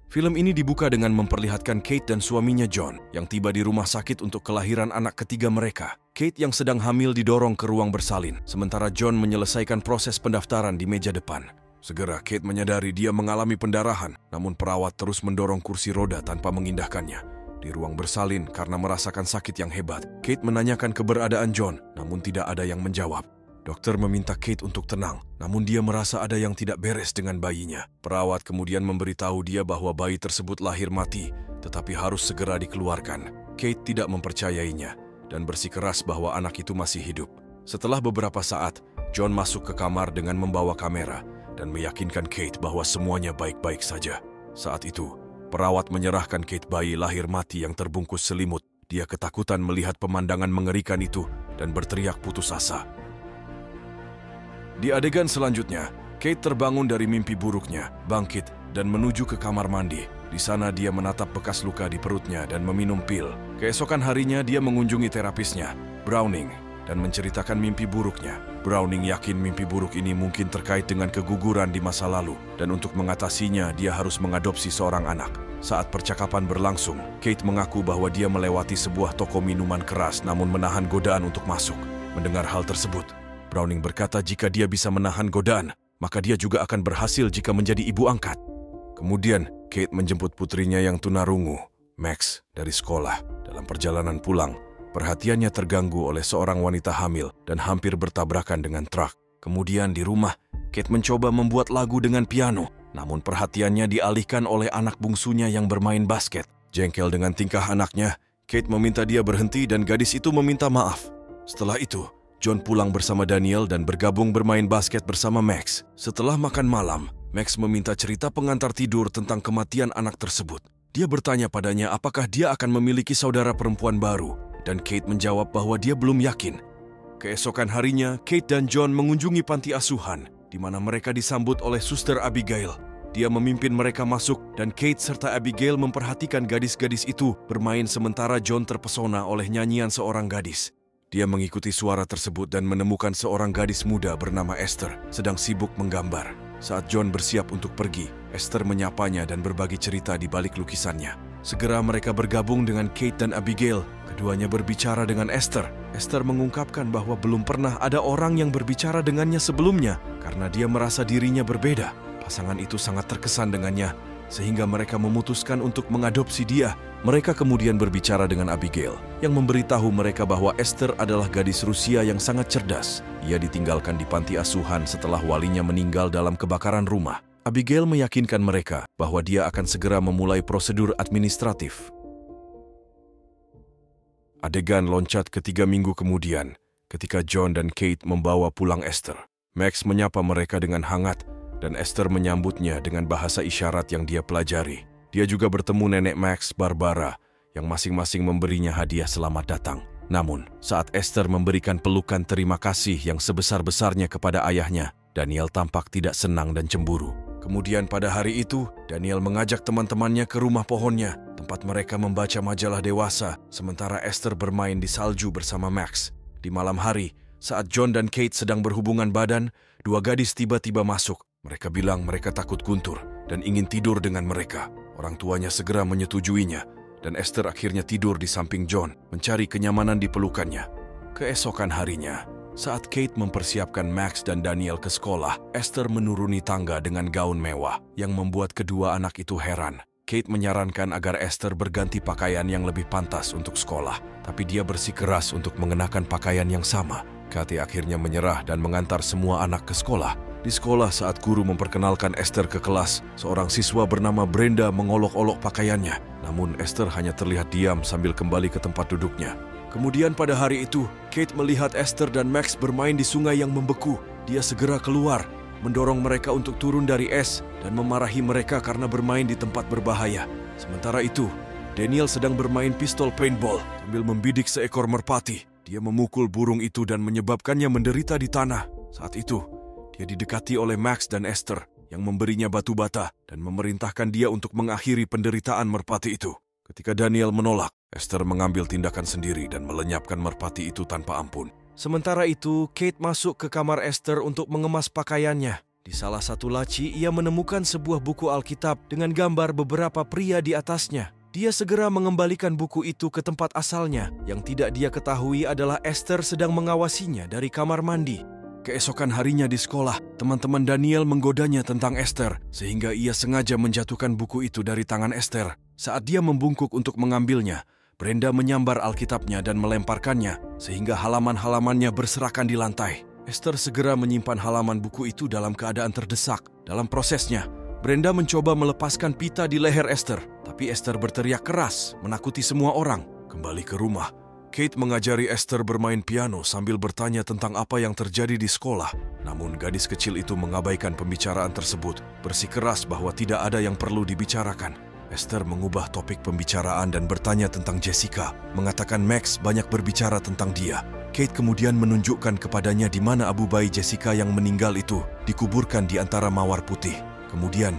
Film ini dibuka dengan memperlihatkan Kate dan suaminya John yang tiba di rumah sakit untuk kelahiran anak ketiga mereka. Kate yang sedang hamil didorong ke ruang bersalin, sementara John menyelesaikan proses pendaftaran di meja depan. Segera Kate menyadari dia mengalami pendarahan, namun perawat terus mendorong kursi roda tanpa mengindahkannya. Di ruang bersalin karena merasakan sakit yang hebat, Kate menanyakan keberadaan John, namun tidak ada yang menjawab. Dokter meminta Kate untuk tenang, namun dia merasa ada yang tidak beres dengan bayinya. Perawat kemudian memberitahu dia bahwa bayi tersebut lahir mati, tetapi harus segera dikeluarkan. Kate tidak mempercayainya dan bersikeras bahwa anak itu masih hidup. Setelah beberapa saat, John masuk ke kamar dengan membawa kamera dan meyakinkan Kate bahwa semuanya baik-baik saja. Saat itu, perawat menyerahkan Kate bayi lahir mati yang terbungkus selimut. Dia ketakutan melihat pemandangan mengerikan itu dan berteriak putus asa. Di adegan selanjutnya, Kate terbangun dari mimpi buruknya, bangkit, dan menuju ke kamar mandi. Di sana dia menatap bekas luka di perutnya dan meminum pil. Keesokan harinya dia mengunjungi terapisnya, Browning, dan menceritakan mimpi buruknya. Browning yakin mimpi buruk ini mungkin terkait dengan keguguran di masa lalu, dan untuk mengatasinya dia harus mengadopsi seorang anak. Saat percakapan berlangsung, Kate mengaku bahwa dia melewati sebuah toko minuman keras namun menahan godaan untuk masuk. Mendengar hal tersebut, Browning berkata jika dia bisa menahan godaan, maka dia juga akan berhasil jika menjadi ibu angkat. Kemudian, Kate menjemput putrinya yang tunarungu, Max, dari sekolah. Dalam perjalanan pulang, perhatiannya terganggu oleh seorang wanita hamil dan hampir bertabrakan dengan truk. Kemudian di rumah, Kate mencoba membuat lagu dengan piano, namun perhatiannya dialihkan oleh anak bungsunya yang bermain basket. Jengkel dengan tingkah anaknya, Kate meminta dia berhenti dan gadis itu meminta maaf. Setelah itu, John pulang bersama Daniel dan bergabung bermain basket bersama Max. Setelah makan malam, Max meminta cerita pengantar tidur tentang kematian anak tersebut. Dia bertanya padanya apakah dia akan memiliki saudara perempuan baru, dan Kate menjawab bahwa dia belum yakin. Keesokan harinya, Kate dan John mengunjungi panti asuhan, di mana mereka disambut oleh Suster Abigail. Dia memimpin mereka masuk, dan Kate serta Abigail memperhatikan gadis-gadis itu bermain sementara John terpesona oleh nyanyian seorang gadis. Dia mengikuti suara tersebut dan menemukan seorang gadis muda bernama Esther sedang sibuk menggambar. Saat John bersiap untuk pergi, Esther menyapanya dan berbagi cerita di balik lukisannya. Segera mereka bergabung dengan Kate dan Abigail. Keduanya berbicara dengan Esther. Esther mengungkapkan bahwa belum pernah ada orang yang berbicara dengannya sebelumnya karena dia merasa dirinya berbeda. Pasangan itu sangat terkesan dengannya, sehingga mereka memutuskan untuk mengadopsi dia. Mereka kemudian berbicara dengan Abigail, yang memberitahu mereka bahwa Esther adalah gadis Rusia yang sangat cerdas. Ia ditinggalkan di panti asuhan setelah walinya meninggal dalam kebakaran rumah. Abigail meyakinkan mereka bahwa dia akan segera memulai prosedur administratif. Adegan loncat ke 3 minggu kemudian, ketika John dan Kate membawa pulang Esther. Max menyapa mereka dengan hangat, dan Esther menyambutnya dengan bahasa isyarat yang dia pelajari. Dia juga bertemu nenek Max, Barbara, yang masing-masing memberinya hadiah selamat datang. Namun, saat Esther memberikan pelukan terima kasih yang sebesar-besarnya kepada ayahnya, Daniel tampak tidak senang dan cemburu. Kemudian pada hari itu, Daniel mengajak teman-temannya ke rumah pohonnya, tempat mereka membaca majalah dewasa, sementara Esther bermain di salju bersama Max. Di malam hari, saat John dan Kate sedang berhubungan badan, 2 gadis tiba-tiba masuk. Mereka bilang mereka takut guntur dan ingin tidur dengan mereka. Orang tuanya segera menyetujuinya, dan Esther akhirnya tidur di samping John, mencari kenyamanan di pelukannya. Keesokan harinya, saat Kate mempersiapkan Max dan Daniel ke sekolah, Esther menuruni tangga dengan gaun mewah, yang membuat kedua anak itu heran. Kate menyarankan agar Esther berganti pakaian yang lebih pantas untuk sekolah, tapi dia bersikeras untuk mengenakan pakaian yang sama. Kate akhirnya menyerah dan mengantar semua anak ke sekolah. Di sekolah saat guru memperkenalkan Esther ke kelas, seorang siswa bernama Brenda mengolok-olok pakaiannya. Namun Esther hanya terlihat diam sambil kembali ke tempat duduknya. Kemudian pada hari itu, Kate melihat Esther dan Max bermain di sungai yang membeku. Dia segera keluar, mendorong mereka untuk turun dari es dan memarahi mereka karena bermain di tempat berbahaya. Sementara itu, Daniel sedang bermain pistol paintball sambil membidik seekor merpati. Dia memukul burung itu dan menyebabkannya menderita di tanah. Saat itu, dia didekati oleh Max dan Esther yang memberinya batu bata dan memerintahkan dia untuk mengakhiri penderitaan merpati itu. Ketika Daniel menolak, Esther mengambil tindakan sendiri dan melenyapkan merpati itu tanpa ampun. Sementara itu, Kate masuk ke kamar Esther untuk mengemas pakaiannya. Di salah satu laci, ia menemukan sebuah buku Alkitab dengan gambar beberapa pria di atasnya. Dia segera mengembalikan buku itu ke tempat asalnya. Yang tidak dia ketahui adalah Esther sedang mengawasinya dari kamar mandi. Keesokan harinya di sekolah, teman-teman Daniel menggodanya tentang Esther, sehingga ia sengaja menjatuhkan buku itu dari tangan Esther. Saat dia membungkuk untuk mengambilnya, Brenda menyambar Alkitabnya dan melemparkannya, sehingga halaman-halamannya berserakan di lantai. Esther segera menyimpan halaman buku itu dalam keadaan terdesak. Dalam prosesnya, Brenda mencoba melepaskan pita di leher Esther, tapi Esther berteriak keras, menakuti semua orang. Kembali ke rumah, Kate mengajari Esther bermain piano sambil bertanya tentang apa yang terjadi di sekolah. Namun gadis kecil itu mengabaikan pembicaraan tersebut, bersikeras bahwa tidak ada yang perlu dibicarakan. Esther mengubah topik pembicaraan dan bertanya tentang Jessica, mengatakan Max banyak berbicara tentang dia. Kate kemudian menunjukkan kepadanya di mana abu bayi Jessica yang meninggal itu dikuburkan di antara mawar putih. Kemudian,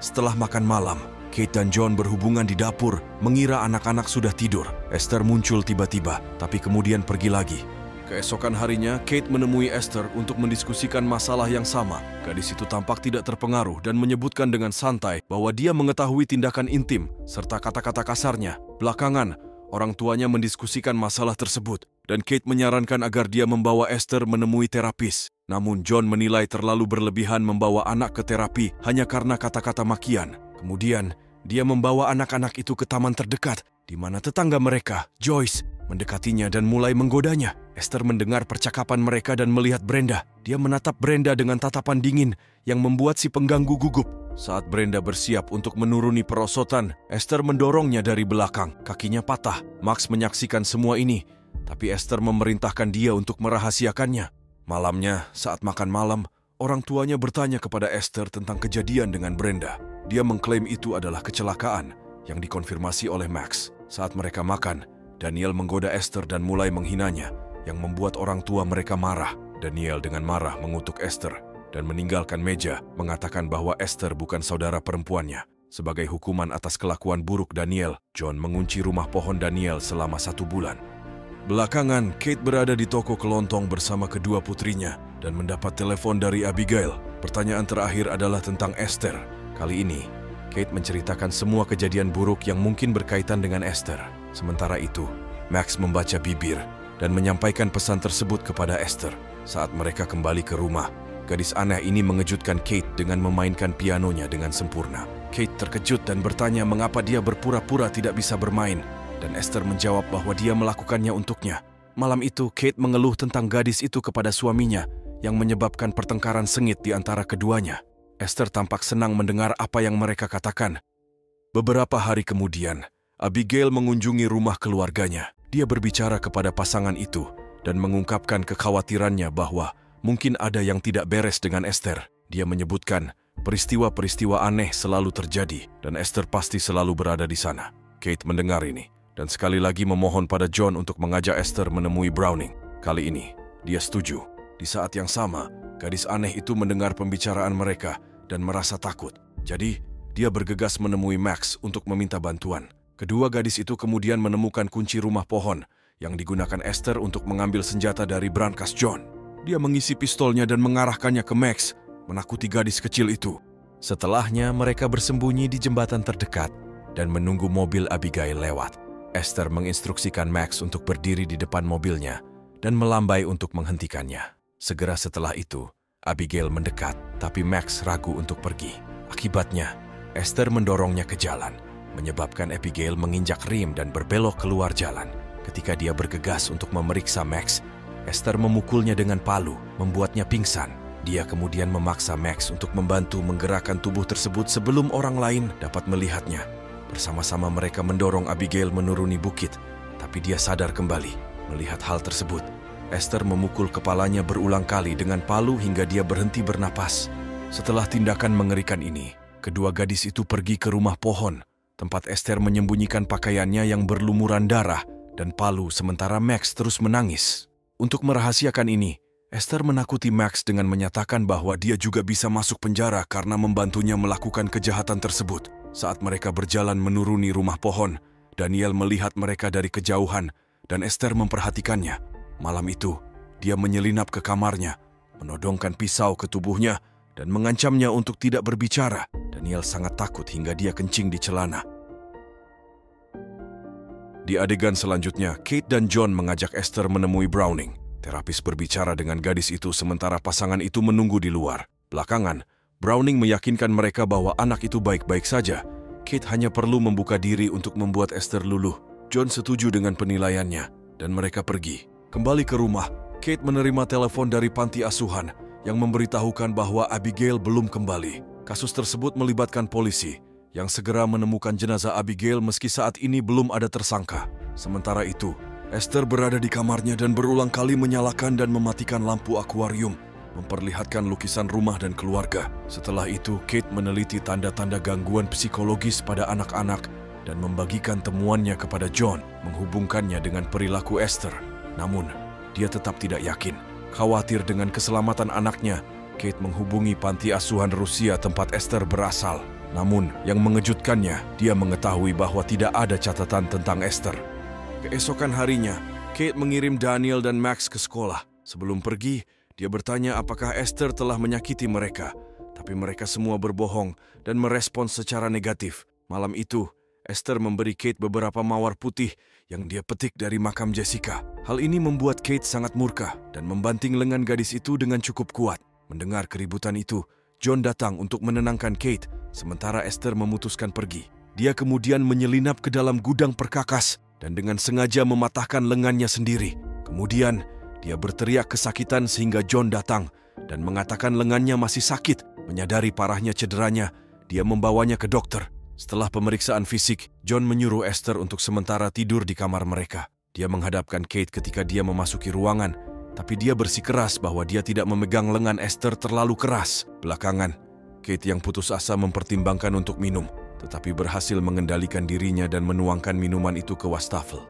setelah makan malam, Kate dan John berhubungan di dapur, mengira anak-anak sudah tidur. Esther muncul tiba-tiba, tapi kemudian pergi lagi. Keesokan harinya, Kate menemui Esther untuk mendiskusikan masalah yang sama. Gadis itu tampak tidak terpengaruh dan menyebutkan dengan santai bahwa dia mengetahui tindakan intim serta kata-kata kasarnya. Belakangan, orang tuanya mendiskusikan masalah tersebut, dan Kate menyarankan agar dia membawa Esther menemui terapis. Namun John menilai terlalu berlebihan membawa anak ke terapi hanya karena kata-kata makian. Kemudian, dia membawa anak-anak itu ke taman terdekat, di mana tetangga mereka, Joyce, mendekatinya dan mulai menggodanya. Esther mendengar percakapan mereka dan melihat Brenda. Dia menatap Brenda dengan tatapan dingin yang membuat si pengganggu gugup. Saat Brenda bersiap untuk menuruni perosotan, Esther mendorongnya dari belakang. Kakinya patah. Max menyaksikan semua ini, tapi Esther memerintahkan dia untuk merahasiakannya. Malamnya, saat makan malam, orang tuanya bertanya kepada Esther tentang kejadian dengan Brenda. Dia mengklaim itu adalah kecelakaan yang dikonfirmasi oleh Max. Saat mereka makan, Daniel menggoda Esther dan mulai menghinanya, yang membuat orang tua mereka marah. Daniel dengan marah mengutuk Esther dan meninggalkan meja, mengatakan bahwa Esther bukan saudara perempuannya. Sebagai hukuman atas kelakuan buruk Daniel, John mengunci rumah pohon Daniel selama 1 bulan. Belakangan, Kate berada di toko kelontong bersama kedua putrinya dan mendapat telepon dari Abigail. Pertanyaan terakhir adalah tentang Esther. Kali ini, Kate menceritakan semua kejadian buruk yang mungkin berkaitan dengan Esther. Sementara itu, Max membaca bibir dan menyampaikan pesan tersebut kepada Esther. Saat mereka kembali ke rumah, gadis aneh ini mengejutkan Kate dengan memainkan pianonya dengan sempurna. Kate terkejut dan bertanya mengapa dia berpura-pura tidak bisa bermain, dan Esther menjawab bahwa dia melakukannya untuknya. Malam itu, Kate mengeluh tentang gadis itu kepada suaminya, yang menyebabkan pertengkaran sengit di antara keduanya. Esther tampak senang mendengar apa yang mereka katakan. Beberapa hari kemudian, Abigail mengunjungi rumah keluarganya. Dia berbicara kepada pasangan itu dan mengungkapkan kekhawatirannya bahwa mungkin ada yang tidak beres dengan Esther. Dia menyebutkan peristiwa-peristiwa aneh selalu terjadi dan Esther pasti selalu berada di sana. Kate mendengar ini dan sekali lagi memohon pada John untuk mengajak Esther menemui Browning. Kali ini, dia setuju. Di saat yang sama, gadis aneh itu mendengar pembicaraan mereka dan merasa takut. Jadi, dia bergegas menemui Max untuk meminta bantuan. Kedua gadis itu kemudian menemukan kunci rumah pohon yang digunakan Esther untuk mengambil senjata dari brankas John. Dia mengisi pistolnya dan mengarahkannya ke Max, menakuti gadis kecil itu. Setelahnya, mereka bersembunyi di jembatan terdekat dan menunggu mobil Abigail lewat. Esther menginstruksikan Max untuk berdiri di depan mobilnya dan melambai untuk menghentikannya. Segera setelah itu, Abigail mendekat, tapi Max ragu untuk pergi. Akibatnya, Esther mendorongnya ke jalan, menyebabkan Abigail menginjak rim dan berbelok keluar jalan. Ketika dia bergegas untuk memeriksa Max, Esther memukulnya dengan palu, membuatnya pingsan. Dia kemudian memaksa Max untuk membantu menggerakkan tubuh tersebut sebelum orang lain dapat melihatnya. Bersama-sama mereka mendorong Abigail menuruni bukit, tapi dia sadar kembali melihat hal tersebut. Esther memukul kepalanya berulang kali dengan palu hingga dia berhenti bernapas. Setelah tindakan mengerikan ini, kedua gadis itu pergi ke rumah pohon, tempat Esther menyembunyikan pakaiannya yang berlumuran darah dan palu sementara Max terus menangis. Untuk merahasiakan ini, Esther menakuti Max dengan menyatakan bahwa dia juga bisa masuk penjara karena membantunya melakukan kejahatan tersebut. Saat mereka berjalan menuruni rumah pohon, Daniel melihat mereka dari kejauhan dan Esther memperhatikannya. Malam itu, dia menyelinap ke kamarnya, menodongkan pisau ke tubuhnya, dan mengancamnya untuk tidak berbicara. Daniel sangat takut hingga dia kencing di celana. Di adegan selanjutnya, Kate dan John mengajak Esther menemui Browning. Terapis berbicara dengan gadis itu sementara pasangan itu menunggu di luar. Belakangan, Browning meyakinkan mereka bahwa anak itu baik-baik saja. Kate hanya perlu membuka diri untuk membuat Esther luluh. John setuju dengan penilaiannya, dan mereka pergi. Kembali ke rumah, Kate menerima telepon dari panti asuhan yang memberitahukan bahwa Abigail belum kembali. Kasus tersebut melibatkan polisi yang segera menemukan jenazah Abigail meski saat ini belum ada tersangka. Sementara itu, Esther berada di kamarnya dan berulang kali menyalakan dan mematikan lampu akuarium, memperlihatkan lukisan rumah dan keluarga. Setelah itu, Kate meneliti tanda-tanda gangguan psikologis pada anak-anak dan membagikan temuannya kepada John, menghubungkannya dengan perilaku Esther. Namun, dia tetap tidak yakin. Khawatir dengan keselamatan anaknya, Kate menghubungi panti asuhan Rusia tempat Esther berasal. Namun, yang mengejutkannya, dia mengetahui bahwa tidak ada catatan tentang Esther. Keesokan harinya, Kate mengirim Daniel dan Max ke sekolah. Sebelum pergi, dia bertanya apakah Esther telah menyakiti mereka. Tapi mereka semua berbohong dan merespons secara negatif. Malam itu, Esther memberi Kate beberapa mawar putih yang dia petik dari makam Jessica. Hal ini membuat Kate sangat murka dan membanting lengan gadis itu dengan cukup kuat. Mendengar keributan itu, John datang untuk menenangkan Kate, sementara Esther memutuskan pergi. Dia kemudian menyelinap ke dalam gudang perkakas dan dengan sengaja mematahkan lengannya sendiri. Kemudian, dia berteriak kesakitan sehingga John datang dan mengatakan lengannya masih sakit. Menyadari parahnya cederanya, dia membawanya ke dokter. Setelah pemeriksaan fisik, John menyuruh Esther untuk sementara tidur di kamar mereka. Dia menghadapkan Kate ketika dia memasuki ruangan, tapi dia bersikeras bahwa dia tidak memegang lengan Esther terlalu keras. Belakangan, Kate yang putus asa mempertimbangkan untuk minum, tetapi berhasil mengendalikan dirinya dan menuangkan minuman itu ke wastafel.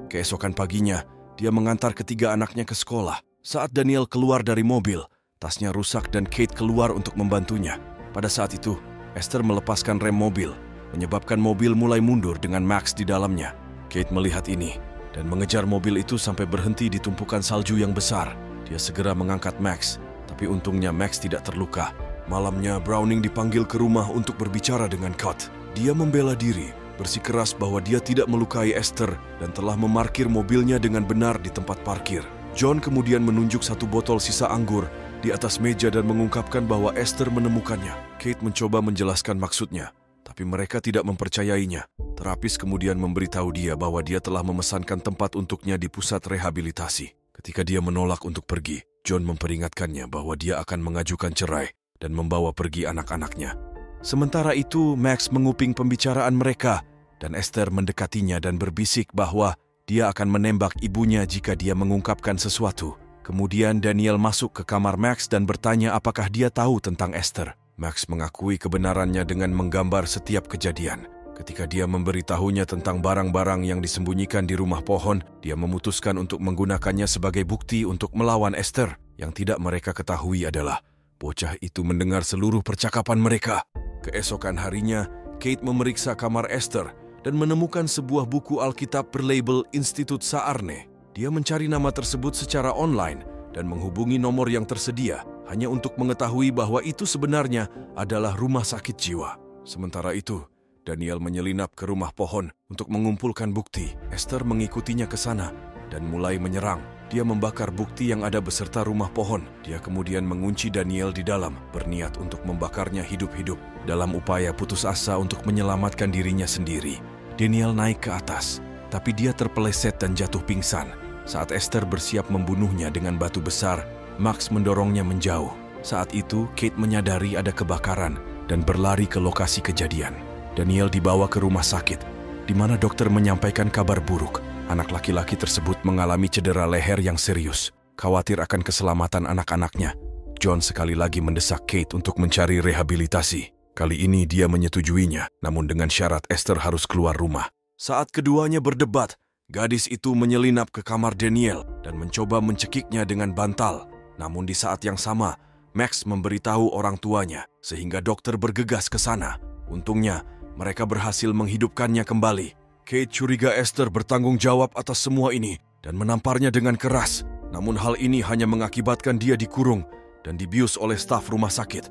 Keesokan paginya, dia mengantar ketiga anaknya ke sekolah. Saat Daniel keluar dari mobil, tasnya rusak dan Kate keluar untuk membantunya. Pada saat itu, Esther melepaskan rem mobil, menyebabkan mobil mulai mundur dengan Max di dalamnya. Kate melihat ini dan mengejar mobil itu sampai berhenti di tumpukan salju yang besar. Dia segera mengangkat Max, tapi untungnya Max tidak terluka. Malamnya, Browning dipanggil ke rumah untuk berbicara dengan Kate. Dia membela diri, bersikeras bahwa dia tidak melukai Esther dan telah memarkir mobilnya dengan benar di tempat parkir. John kemudian menunjuk satu botol sisa anggur di atas meja dan mengungkapkan bahwa Esther menemukannya. Kate mencoba menjelaskan maksudnya, tapi mereka tidak mempercayainya. Terapis kemudian memberitahu dia bahwa dia telah memesankan tempat untuknya di pusat rehabilitasi. Ketika dia menolak untuk pergi, John memperingatkannya bahwa dia akan mengajukan cerai dan membawa pergi anak-anaknya. Sementara itu, Max menguping pembicaraan mereka, dan Esther mendekatinya dan berbisik bahwa dia akan menembak ibunya jika dia mengungkapkan sesuatu. Kemudian Daniel masuk ke kamar Max dan bertanya apakah dia tahu tentang Esther. Max mengakui kebenarannya dengan menggambar setiap kejadian. Ketika dia memberitahunya tentang barang-barang yang disembunyikan di rumah pohon, dia memutuskan untuk menggunakannya sebagai bukti untuk melawan Esther. Yang tidak mereka ketahui adalah bocah itu mendengar seluruh percakapan mereka. Keesokan harinya, Kate memeriksa kamar Esther dan menemukan sebuah buku Alkitab berlabel Institut Saarne. Dia mencari nama tersebut secara online dan menghubungi nomor yang tersedia hanya untuk mengetahui bahwa itu sebenarnya adalah rumah sakit jiwa. Sementara itu, Daniel menyelinap ke rumah pohon untuk mengumpulkan bukti. Esther mengikutinya ke sana dan mulai menyerang. Dia membakar bukti yang ada beserta rumah pohon. Dia kemudian mengunci Daniel di dalam, berniat untuk membakarnya hidup-hidup. Dalam upaya putus asa untuk menyelamatkan dirinya sendiri, Daniel naik ke atas, tapi dia terpeleset dan jatuh pingsan. Saat Esther bersiap membunuhnya dengan batu besar, Max mendorongnya menjauh. Saat itu, Kate menyadari ada kebakaran dan berlari ke lokasi kejadian. Daniel dibawa ke rumah sakit, di mana dokter menyampaikan kabar buruk. Anak laki-laki tersebut mengalami cedera leher yang serius. Khawatir akan keselamatan anak-anaknya, John sekali lagi mendesak Kate untuk mencari rehabilitasi. Kali ini dia menyetujuinya, namun dengan syarat Esther harus keluar rumah. Saat keduanya berdebat, gadis itu menyelinap ke kamar Daniel dan mencoba mencekiknya dengan bantal. Namun di saat yang sama, Max memberitahu orang tuanya, sehingga dokter bergegas ke sana. Untungnya, mereka berhasil menghidupkannya kembali. Kate curiga Esther bertanggung jawab atas semua ini dan menamparnya dengan keras. Namun hal ini hanya mengakibatkan dia dikurung dan dibius oleh staf rumah sakit.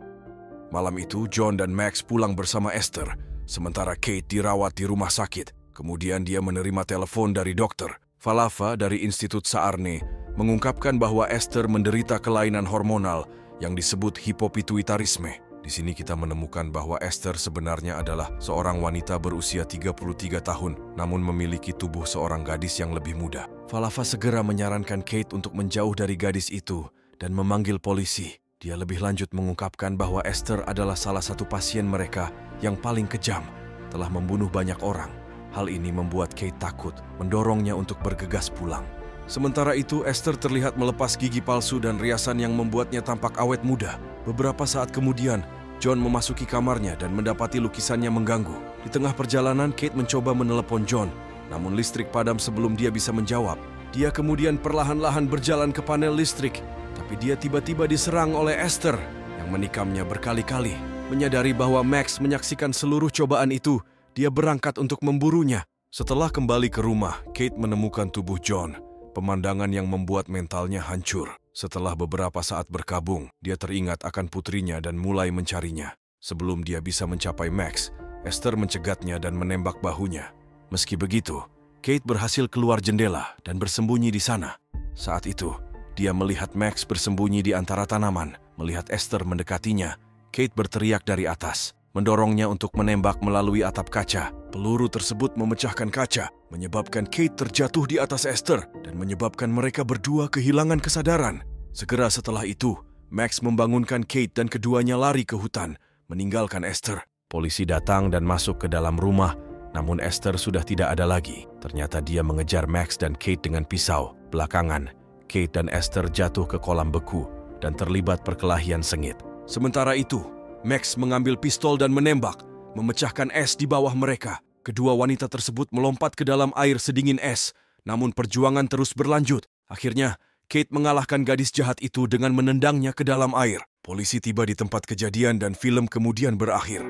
Malam itu, John dan Max pulang bersama Esther, sementara Kate dirawat di rumah sakit. Kemudian dia menerima telepon dari dokter. Falafa dari Institut Saarne mengungkapkan bahwa Esther menderita kelainan hormonal yang disebut hipopituitarisme. Di sini kita menemukan bahwa Esther sebenarnya adalah seorang wanita berusia 33 tahun, namun memiliki tubuh seorang gadis yang lebih muda. Falafa segera menyarankan Kate untuk menjauh dari gadis itu dan memanggil polisi. Dia lebih lanjut mengungkapkan bahwa Esther adalah salah satu pasien mereka yang paling kejam, telah membunuh banyak orang. Hal ini membuat Kate takut, mendorongnya untuk bergegas pulang. Sementara itu, Esther terlihat melepas gigi palsu dan riasan yang membuatnya tampak awet muda. Beberapa saat kemudian, John memasuki kamarnya dan mendapati lukisannya mengganggu. Di tengah perjalanan, Kate mencoba menelepon John, namun listrik padam sebelum dia bisa menjawab. Dia kemudian perlahan-lahan berjalan ke panel listrik, tapi dia tiba-tiba diserang oleh Esther yang menikamnya berkali-kali. Menyadari bahwa Max menyaksikan seluruh cobaan itu, dia berangkat untuk memburunya. Setelah kembali ke rumah, Kate menemukan tubuh John, pemandangan yang membuat mentalnya hancur. Setelah beberapa saat berkabung, dia teringat akan putrinya dan mulai mencarinya. Sebelum dia bisa mencapai Max, Esther mencegatnya dan menembak bahunya. Meski begitu, Kate berhasil keluar jendela dan bersembunyi di sana. Saat itu, dia melihat Max bersembunyi di antara tanaman. Melihat Esther mendekatinya, Kate berteriak dari atas, mendorongnya untuk menembak melalui atap kaca. Peluru tersebut memecahkan kaca, menyebabkan Kate terjatuh di atas Esther dan menyebabkan mereka berdua kehilangan kesadaran. Segera setelah itu, Max membangunkan Kate dan keduanya lari ke hutan, meninggalkan Esther. Polisi datang dan masuk ke dalam rumah, namun Esther sudah tidak ada lagi. Ternyata dia mengejar Max dan Kate dengan pisau. Belakangan, Kate dan Esther jatuh ke kolam beku dan terlibat perkelahian sengit. Sementara itu, Max mengambil pistol dan menembak, memecahkan es di bawah mereka. Kedua wanita tersebut melompat ke dalam air sedingin es, namun perjuangan terus berlanjut. Akhirnya, Kate mengalahkan gadis jahat itu dengan menendangnya ke dalam air. Polisi tiba di tempat kejadian dan film kemudian berakhir.